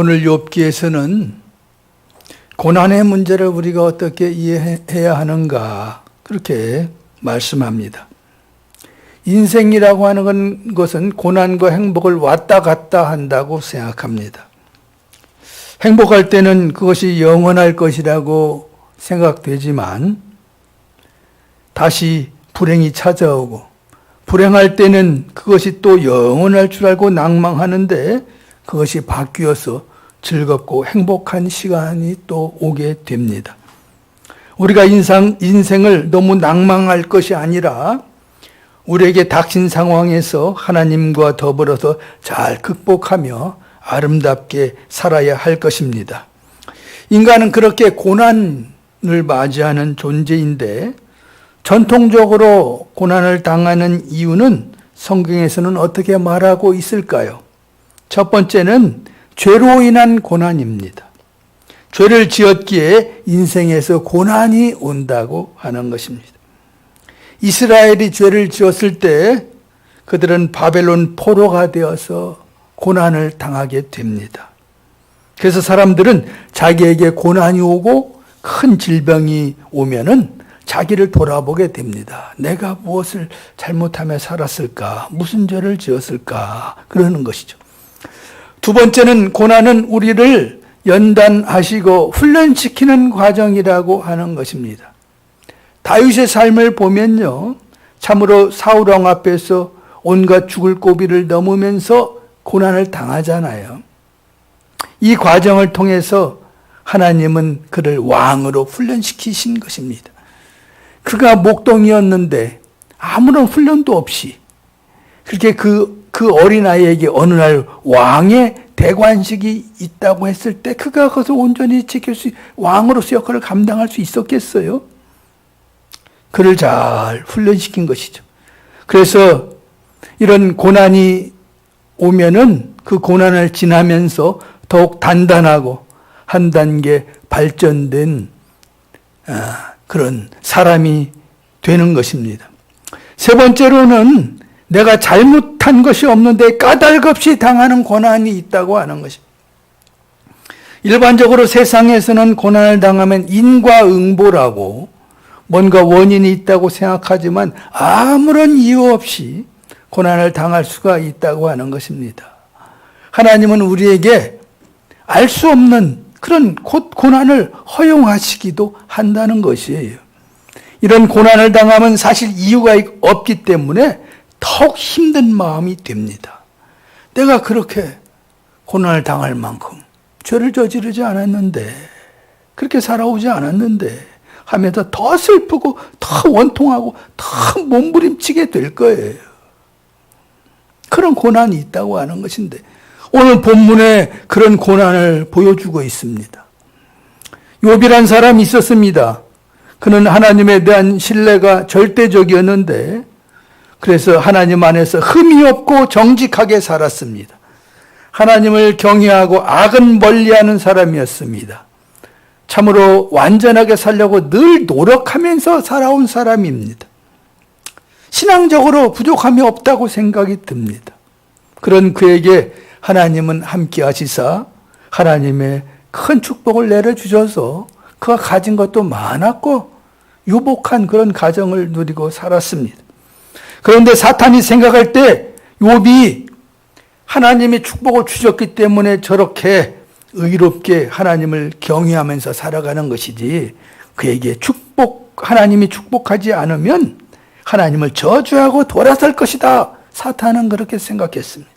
오늘 욥기에서는 고난의 문제를 우리가 어떻게 이해해야 하는가 그렇게 말씀합니다. 인생이라고 하는 것은 고난과 행복을 왔다 갔다 한다고 생각합니다. 행복할 때는 그것이 영원할 것이라고 생각되지만 다시 불행이 찾아오고 불행할 때는 그것이 또 영원할 줄 알고 낭망하는데 그것이 바뀌어서 즐겁고 행복한 시간이 또 오게 됩니다. 우리가 인생을 너무 낭망할 것이 아니라 우리에게 닥친 상황에서 하나님과 더불어서 잘 극복하며 아름답게 살아야 할 것입니다. 인간은 그렇게 고난을 맞이하는 존재인데 전통적으로 고난을 당하는 이유는 성경에서는 어떻게 말하고 있을까요? 첫 번째는 죄로 인한 고난입니다. 죄를 지었기에 인생에서 고난이 온다고 하는 것입니다. 이스라엘이 죄를 지었을 때 그들은 바벨론 포로가 되어서 고난을 당하게 됩니다. 그래서 사람들은 자기에게 고난이 오고 큰 질병이 오면은 자기를 돌아보게 됩니다. 내가 무엇을 잘못하며 살았을까? 무슨 죄를 지었을까? 그러는 것이죠. 두 번째는 고난은 우리를 연단하시고 훈련시키는 과정이라고 하는 것입니다. 다윗의 삶을 보면요. 참으로 사울 왕 앞에서 온갖 죽을 고비를 넘으면서 고난을 당하잖아요. 이 과정을 통해서 하나님은 그를 왕으로 훈련시키신 것입니다. 그가 목동이었는데 아무런 훈련도 없이 그렇게 그 어린아이에게 어느 날 왕의 대관식이 있다고 했을 때 그가 거기서 온전히 지킬 수, 왕으로서 역할을 감당할 수 있었겠어요? 그를 잘 훈련시킨 것이죠. 그래서 이런 고난이 오면은 그 고난을 지나면서 더욱 단단하고 한 단계 발전된 그런 사람이 되는 것입니다. 세 번째로는 내가 잘못한 것이 없는데 까닭없이 당하는 고난이 있다고 하는 것입니다. 일반적으로 세상에서는 고난을 당하면 인과응보라고 뭔가 원인이 있다고 생각하지만 아무런 이유 없이 고난을 당할 수가 있다고 하는 것입니다. 하나님은 우리에게 알 수 없는 그런 고난을 허용하시기도 한다는 것이에요. 이런 고난을 당하면 사실 이유가 없기 때문에 더욱 힘든 마음이 됩니다. 내가 그렇게 고난을 당할 만큼 죄를 저지르지 않았는데, 그렇게 살아오지 않았는데 하면서 더 슬프고 더 원통하고 더 몸부림치게 될 거예요. 그런 고난이 있다고 하는 것인데 오늘 본문에 그런 고난을 보여주고 있습니다. 욥이란 사람이 있었습니다. 그는 하나님에 대한 신뢰가 절대적이었는데 그래서 하나님 안에서 흠이 없고 정직하게 살았습니다. 하나님을 경외하고 악은 멀리하는 사람이었습니다. 참으로 완전하게 살려고 늘 노력하면서 살아온 사람입니다. 신앙적으로 부족함이 없다고 생각이 듭니다. 그런 그에게 하나님은 함께 하시사 하나님의 큰 축복을 내려주셔서 그가 가진 것도 많았고 유복한 그런 가정을 누리고 살았습니다. 그런데 사탄이 생각할 때 욥이 하나님이 축복을 주셨기 때문에 저렇게 의롭게 하나님을 경외하면서 살아가는 것이지 그에게 하나님이 축복하지 않으면 하나님을 저주하고 돌아설 것이다. 사탄은 그렇게 생각했습니다.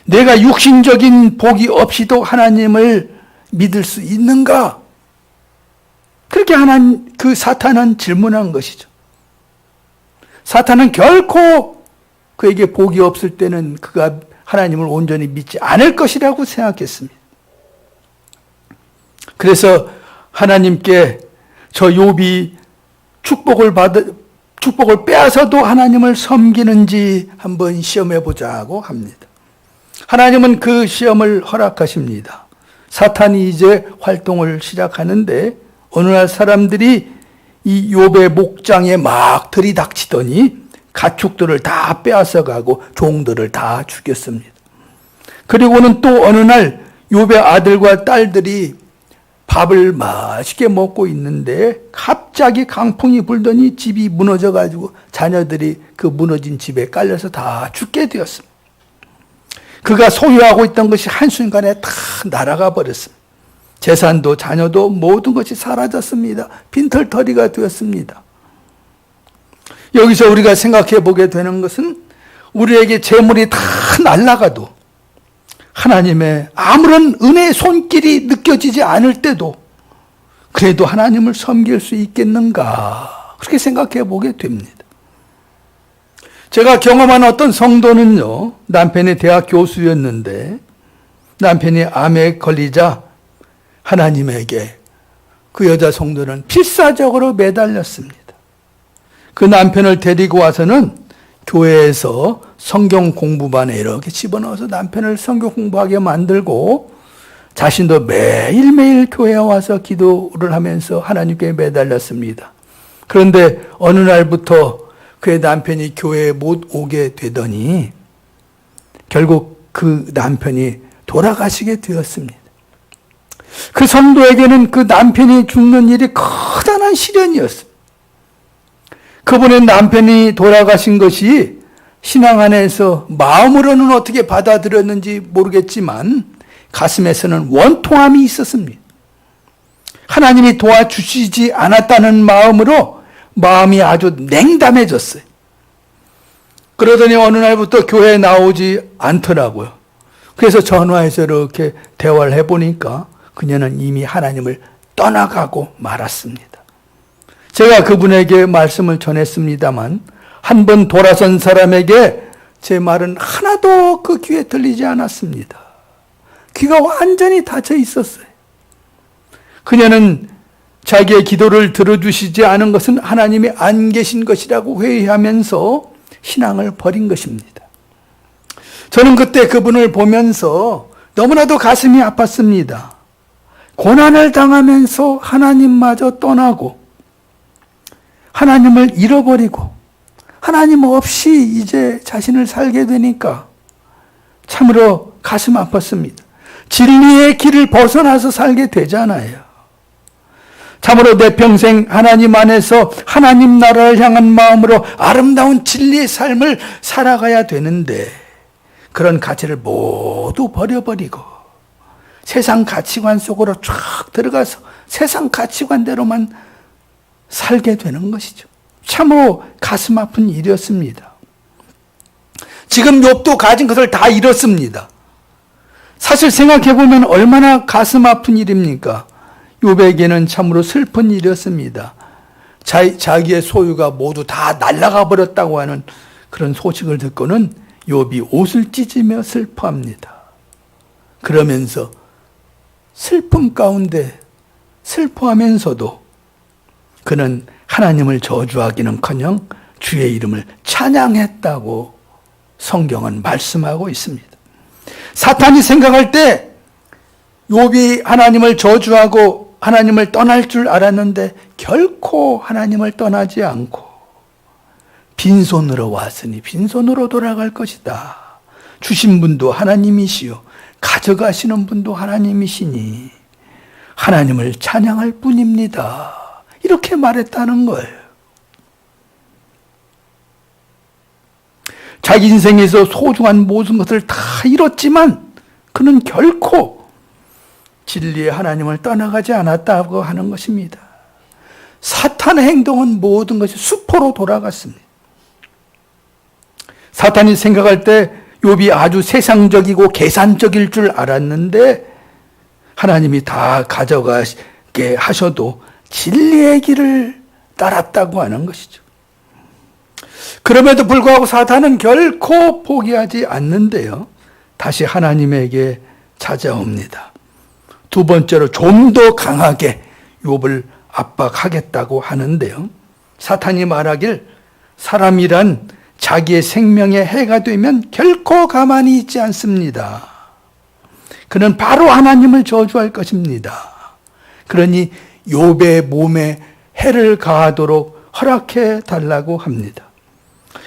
내가 육신적인 복이 없이도 하나님을 믿을 수 있는가? 그렇게 그 사탄은 질문한 것이죠. 사탄은 결코 그에게 복이 없을 때는 그가 하나님을 온전히 믿지 않을 것이라고 생각했습니다. 그래서 하나님께 저 욥이 축복을 빼앗아도 하나님을 섬기는지 한번 시험해 보자고 합니다. 하나님은 그 시험을 허락하십니다. 사탄이 이제 활동을 시작하는데 어느 날 사람들이 이 욥의 목장에 막 들이닥치더니 가축들을 다 빼앗아가고 종들을 다 죽였습니다. 그리고는 또 어느 날 욥의 아들과 딸들이 밥을 맛있게 먹고 있는데 갑자기 강풍이 불더니 집이 무너져가지고 자녀들이 그 무너진 집에 깔려서 다 죽게 되었습니다. 그가 소유하고 있던 것이 한순간에 다 날아가 버렸습니다. 재산도 자녀도 모든 것이 사라졌습니다. 빈털터리가 되었습니다. 여기서 우리가 생각해 보게 되는 것은 우리에게 재물이 다 날아가도 하나님의 아무런 은혜의 손길이 느껴지지 않을 때도 그래도 하나님을 섬길 수 있겠는가, 그렇게 생각해 보게 됩니다. 제가 경험한 어떤 성도는요, 남편이 대학 교수였는데 남편이 암에 걸리자 하나님에게 그 여자 성도는 필사적으로 매달렸습니다. 그 남편을 데리고 와서는 교회에서 성경 공부반에 이렇게 집어넣어서 남편을 성경 공부하게 만들고 자신도 매일매일 교회에 와서 기도를 하면서 하나님께 매달렸습니다. 그런데 어느 날부터 그의 남편이 교회에 못 오게 되더니 결국 그 남편이 돌아가시게 되었습니다. 그 성도에게는 그 남편이 죽는 일이 커다란 시련이었습니다. 그분의 남편이 돌아가신 것이 신앙 안에서 마음으로는 어떻게 받아들였는지 모르겠지만 가슴에서는 원통함이 있었습니다. 하나님이 도와주시지 않았다는 마음으로 마음이 아주 냉담해졌어요. 그러더니 어느 날부터 교회에 나오지 않더라고요. 그래서 전화해서 이렇게 대화를 해보니까 그녀는 이미 하나님을 떠나가고 말았습니다. 제가 그분에게 말씀을 전했습니다만 한 번 돌아선 사람에게 제 말은 하나도 그 귀에 들리지 않았습니다. 귀가 완전히 닫혀 있었어요. 그녀는 자기의 기도를 들어주시지 않은 것은 하나님이 안 계신 것이라고 회의하면서 신앙을 버린 것입니다. 저는 그때 그분을 보면서 너무나도 가슴이 아팠습니다. 고난을 당하면서 하나님마저 떠나고 하나님을 잃어버리고 하나님 없이 이제 자신을 살게 되니까 참으로 가슴 아팠습니다. 진리의 길을 벗어나서 살게 되잖아요. 참으로 내 평생 하나님 안에서 하나님 나라를 향한 마음으로 아름다운 진리의 삶을 살아가야 되는데 그런 가치를 모두 버려버리고 세상 가치관 속으로 쫙 들어가서 세상 가치관대로만 살게 되는 것이죠. 참으로 가슴 아픈 일이었습니다. 지금 욥도 가진 것을 다 잃었습니다. 사실 생각해보면 얼마나 가슴 아픈 일입니까? 욥에게는 참으로 슬픈 일이었습니다. 자기의 소유가 모두 다 날아가 버렸다고 하는 그런 소식을 듣고는 욥이 옷을 찢으며 슬퍼합니다. 그러면서 슬픔 가운데 슬퍼하면서도 그는 하나님을 저주하기는커녕 주의 이름을 찬양했다고 성경은 말씀하고 있습니다. 사탄이 생각할 때 욥이 하나님을 저주하고 하나님을 떠날 줄 알았는데 결코 하나님을 떠나지 않고 빈손으로 왔으니 빈손으로 돌아갈 것이다. 주신 분도 하나님이시요 가져가시는 분도 하나님이시니 하나님을 찬양할 뿐입니다. 이렇게 말했다는 거예요. 자기 인생에서 소중한 모든 것을 다 잃었지만 그는 결코 진리의 하나님을 떠나가지 않았다고 하는 것입니다. 사탄의 행동은 모든 것이 수포로 돌아갔습니다. 사탄이 생각할 때 욥이 아주 세상적이고 계산적일 줄 알았는데 하나님이 다 가져가게 하셔도 진리의 길을 따랐다고 하는 것이죠. 그럼에도 불구하고 사탄은 결코 포기하지 않는데요. 다시 하나님에게 찾아옵니다. 두 번째로 좀 더 강하게 욥을 압박하겠다고 하는데요. 사탄이 말하길 사람이란 자기의 생명에 해가 되면 결코 가만히 있지 않습니다. 그는 바로 하나님을 저주할 것입니다. 그러니 욥의 몸에 해를 가하도록 허락해 달라고 합니다.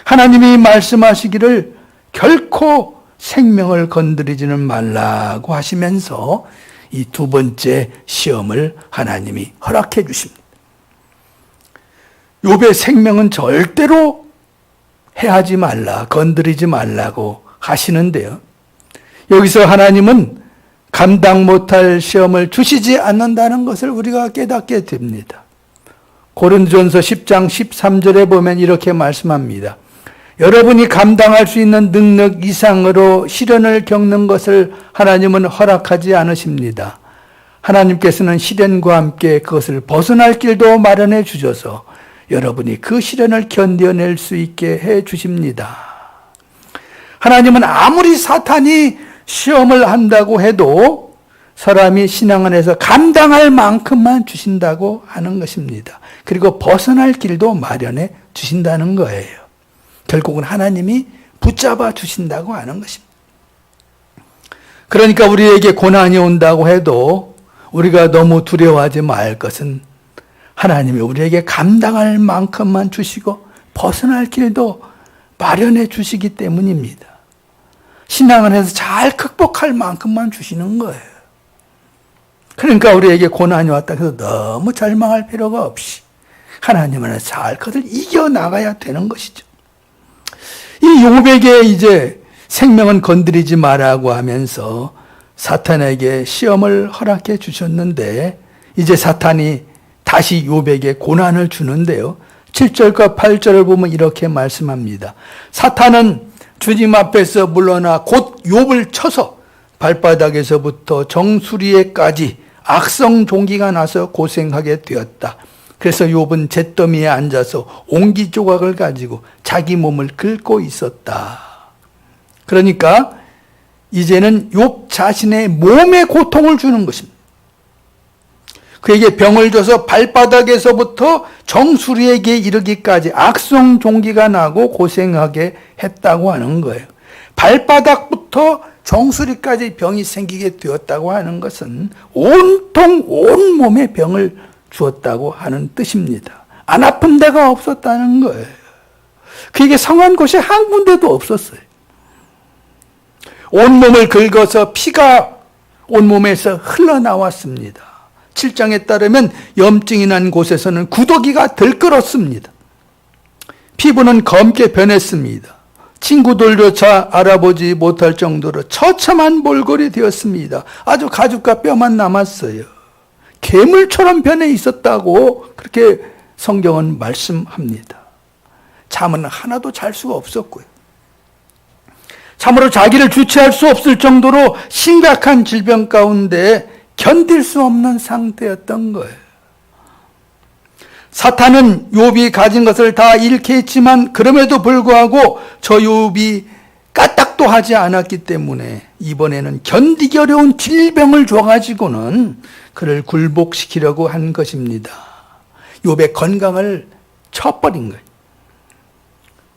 하나님이 말씀하시기를 결코 생명을 건드리지는 말라고 하시면서 이 두 번째 시험을 하나님이 허락해 주십니다. 욥의 생명은 절대로 해하지 말라, 건드리지 말라고 하시는데요. 여기서 하나님은 감당 못할 시험을 주시지 않는다는 것을 우리가 깨닫게 됩니다. 고린도전서 10장 13절에 보면 이렇게 말씀합니다. 여러분이 감당할 수 있는 능력 이상으로 시련을 겪는 것을 하나님은 허락하지 않으십니다. 하나님께서는 시련과 함께 그것을 벗어날 길도 마련해 주셔서 여러분이 그 시련을 견뎌낼 수 있게 해 주십니다. 하나님은 아무리 사탄이 시험을 한다고 해도 사람이 신앙 안에서 감당할 만큼만 주신다고 하는 것입니다. 그리고 벗어날 길도 마련해 주신다는 거예요. 결국은 하나님이 붙잡아 주신다고 하는 것입니다. 그러니까 우리에게 고난이 온다고 해도 우리가 너무 두려워하지 말 것은 하나님이 우리에게 감당할 만큼만 주시고 벗어날 길도 마련해 주시기 때문입니다. 신앙 안에서 잘 극복할 만큼만 주시는 거예요. 그러니까 우리에게 고난이 왔다 해서 너무 절망할 필요가 없이 하나님 안에서 잘 그것을 이겨나가야 되는 것이죠. 이 욥에게 이제 생명은 건드리지 마라고 하면서 사탄에게 시험을 허락해 주셨는데 이제 사탄이 다시 욥에게 고난을 주는데요. 7절과 8절을 보면 이렇게 말씀합니다. 사탄은 주님 앞에서 물러나 곧 욥을 쳐서 발바닥에서부터 정수리에까지 악성 종기가 나서 고생하게 되었다. 그래서 욥은 잿더미에 앉아서 옹기 조각을 가지고 자기 몸을 긁고 있었다. 그러니까 이제는 욥 자신의 몸에 고통을 주는 것입니다. 그에게 병을 줘서 발바닥에서부터 정수리에게 이르기까지 악성 종기가 나고 고생하게 했다고 하는 거예요. 발바닥부터 정수리까지 병이 생기게 되었다고 하는 것은 온통 온 몸에 병을 주었다고 하는 뜻입니다. 안 아픈 데가 없었다는 거예요. 그에게 성한 곳이 한 군데도 없었어요. 온몸을 긁어서 피가 온몸에서 흘러나왔습니다. 7장에 따르면 염증이 난 곳에서는 구더기가 들끓었습니다. 피부는 검게 변했습니다. 친구들조차 알아보지 못할 정도로 처참한 몰골이 되었습니다. 아주 가죽과 뼈만 남았어요. 괴물처럼 변해 있었다고 그렇게 성경은 말씀합니다. 잠은 하나도 잘 수가 없었고요. 참으로 자기를 주체할 수 없을 정도로 심각한 질병 가운데 견딜 수 없는 상태였던 거예요. 사탄은 욥이 가진 것을 다 잃게 했지만 그럼에도 불구하고 저 욥이 까딱도 하지 않았기 때문에 이번에는 견디기 어려운 질병을 줘가지고는 그를 굴복시키려고 한 것입니다. 욥의 건강을 쳐버린 거예요.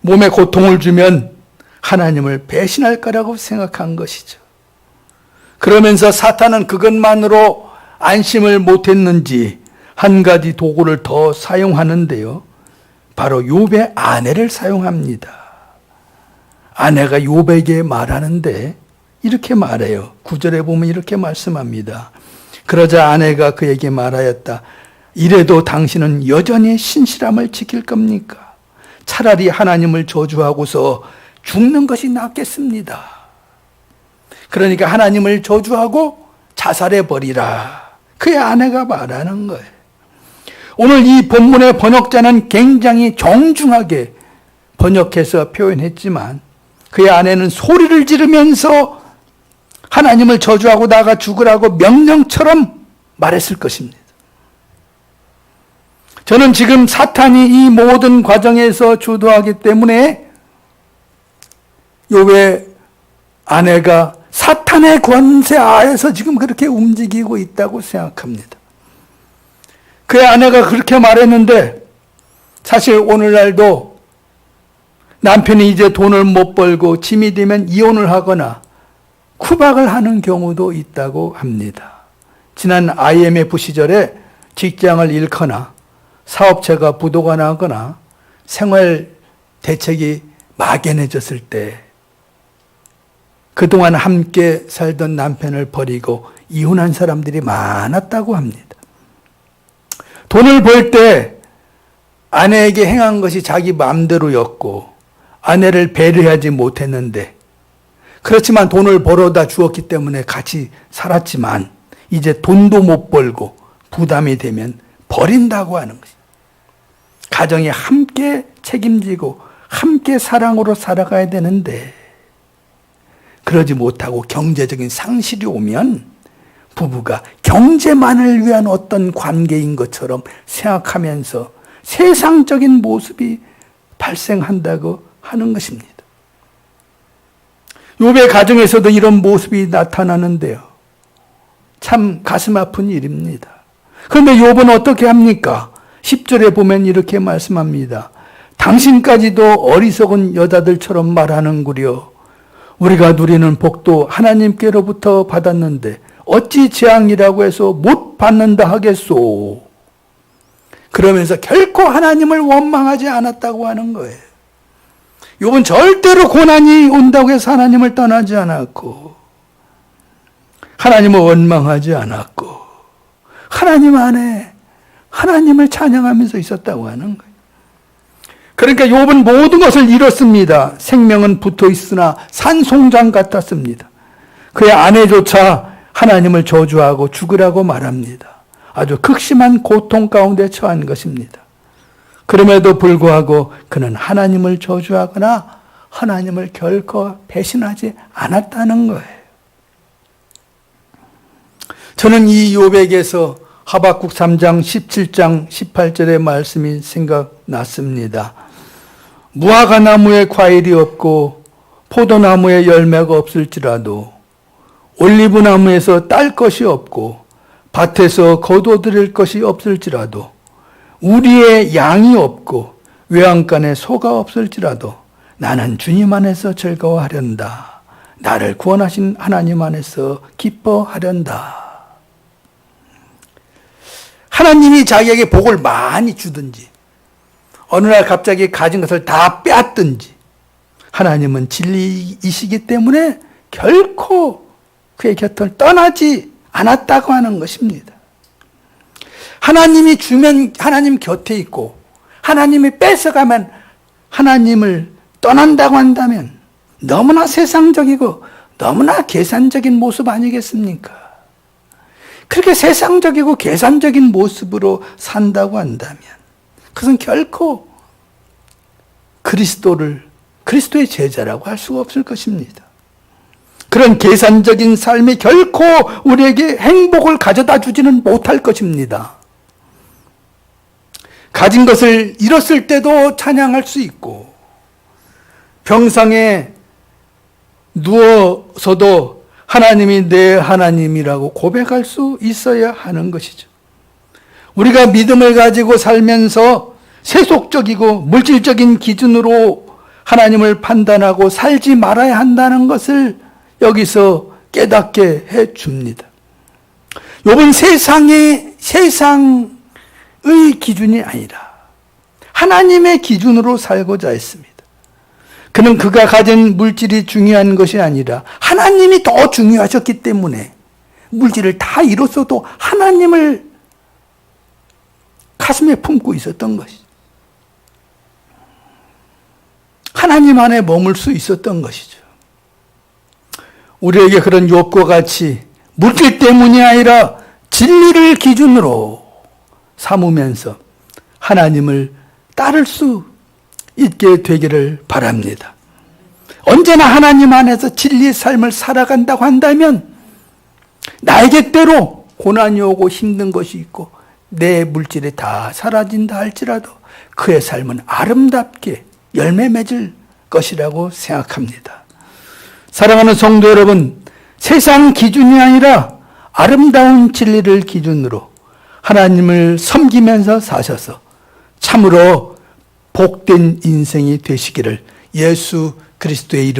몸에 고통을 주면 하나님을 배신할 거라고 생각한 것이죠. 그러면서 사탄은 그것만으로 안심을 못했는지 한 가지 도구를 더 사용하는데요. 바로 욥의 아내를 사용합니다. 아내가 욥에게 말하는데 이렇게 말해요. 9절에 보면 이렇게 말씀합니다. 그러자 아내가 그에게 말하였다. 이래도 당신은 여전히 신실함을 지킬 겁니까? 차라리 하나님을 저주하고서 죽는 것이 낫겠습니다. 그러니까 하나님을 저주하고 자살해버리라. 그의 아내가 말하는 거예요. 오늘 이 본문의 번역자는 굉장히 정중하게 번역해서 표현했지만 그의 아내는 소리를 지르면서 하나님을 저주하고 나가 죽으라고 명령처럼 말했을 것입니다. 저는 지금 사탄이 이 모든 과정에서 주도하기 때문에 욥의 아내가 사탄의 권세 아래서 지금 그렇게 움직이고 있다고 생각합니다. 그의 아내가 그렇게 말했는데 사실 오늘날도 남편이 이제 돈을 못 벌고 짐이 되면 이혼을 하거나 구박을 하는 경우도 있다고 합니다. 지난 IMF 시절에 직장을 잃거나 사업체가 부도가 나거나 생활 대책이 막연해졌을 때 그동안 함께 살던 남편을 버리고 이혼한 사람들이 많았다고 합니다. 돈을 벌 때 아내에게 행한 것이 자기 마음대로였고 아내를 배려하지 못했는데, 그렇지만 돈을 벌어다 주었기 때문에 같이 살았지만 이제 돈도 못 벌고 부담이 되면 버린다고 하는 것입니다. 가정이 함께 책임지고 함께 사랑으로 살아가야 되는데 그러지 못하고 경제적인 상실이 오면 부부가 경제만을 위한 어떤 관계인 것처럼 생각하면서 세상적인 모습이 발생한다고 하는 것입니다. 욥의 가정에서도 이런 모습이 나타나는데요. 참 가슴 아픈 일입니다. 그런데 욥은 어떻게 합니까? 10절에 보면 이렇게 말씀합니다. 당신까지도 어리석은 여자들처럼 말하는구려. 우리가 누리는 복도 하나님께로부터 받았는데 어찌 재앙이라고 해서 못 받는다 하겠소. 그러면서 결코 하나님을 원망하지 않았다고 하는 거예요. 욥은 절대로 고난이 온다고 해서 하나님을 떠나지 않았고 하나님을 원망하지 않았고 하나님 안에 하나님을 찬양하면서 있었다고 하는 거예요. 그러니까 욥은 모든 것을 잃었습니다. 생명은 붙어 있으나 산송장 같았습니다. 그의 아내조차 하나님을 저주하고 죽으라고 말합니다. 아주 극심한 고통 가운데 처한 것입니다. 그럼에도 불구하고 그는 하나님을 저주하거나 하나님을 결코 배신하지 않았다는 거예요. 저는 이 욥에게서 하박국 3장 17장 18절의 말씀이 생각났습니다. 무화과 나무에 과일이 없고 포도나무에 열매가 없을지라도 올리브 나무에서 딸 것이 없고 밭에서 거두어들일 것이 없을지라도 우리의 양이 없고 외양간에 소가 없을지라도 나는 주님 안에서 즐거워하련다. 나를 구원하신 하나님 안에서 기뻐하련다. 하나님이 자기에게 복을 많이 주든지 어느 날 갑자기 가진 것을 다 빼앗든지 하나님은 진리이시기 때문에 결코 그의 곁을 떠나지 않았다고 하는 것입니다. 하나님이 주면 하나님 곁에 있고 하나님이 뺏어가면 하나님을 떠난다고 한다면 너무나 세상적이고 너무나 계산적인 모습 아니겠습니까? 그렇게 세상적이고 계산적인 모습으로 산다고 한다면 그것은 결코 그리스도의 제자라고 할 수가 없을 것입니다. 그런 계산적인 삶이 결코 우리에게 행복을 가져다 주지는 못할 것입니다. 가진 것을 잃었을 때도 찬양할 수 있고 병상에 누워서도 하나님이 내 하나님이라고 고백할 수 있어야 하는 것이죠. 우리가 믿음을 가지고 살면서 세속적이고 물질적인 기준으로 하나님을 판단하고 살지 말아야 한다는 것을 여기서 깨닫게 해 줍니다. 욥은 세상의 기준이 아니라 하나님의 기준으로 살고자 했습니다. 그는 그가 가진 물질이 중요한 것이 아니라 하나님이 더 중요하셨기 때문에 물질을 다 잃었어도 하나님을 가슴에 품고 있었던 것이죠. 하나님 안에 머물 수 있었던 것이죠. 우리에게 그런 욥과 같이 물질 때문이 아니라 진리를 기준으로 삼으면서 하나님을 따를 수 있게 되기를 바랍니다. 언제나 하나님 안에서 진리의 삶을 살아간다고 한다면 나에게 때로 고난이 오고 힘든 것이 있고 내 물질이 다 사라진다 할지라도 그의 삶은 아름답게 열매 맺을 것이라고 생각합니다. 사랑하는 성도 여러분, 세상 기준이 아니라 아름다운 진리를 기준으로 하나님을 섬기면서 사셔서 참으로 복된 인생이 되시기를 예수 그리스도의 이름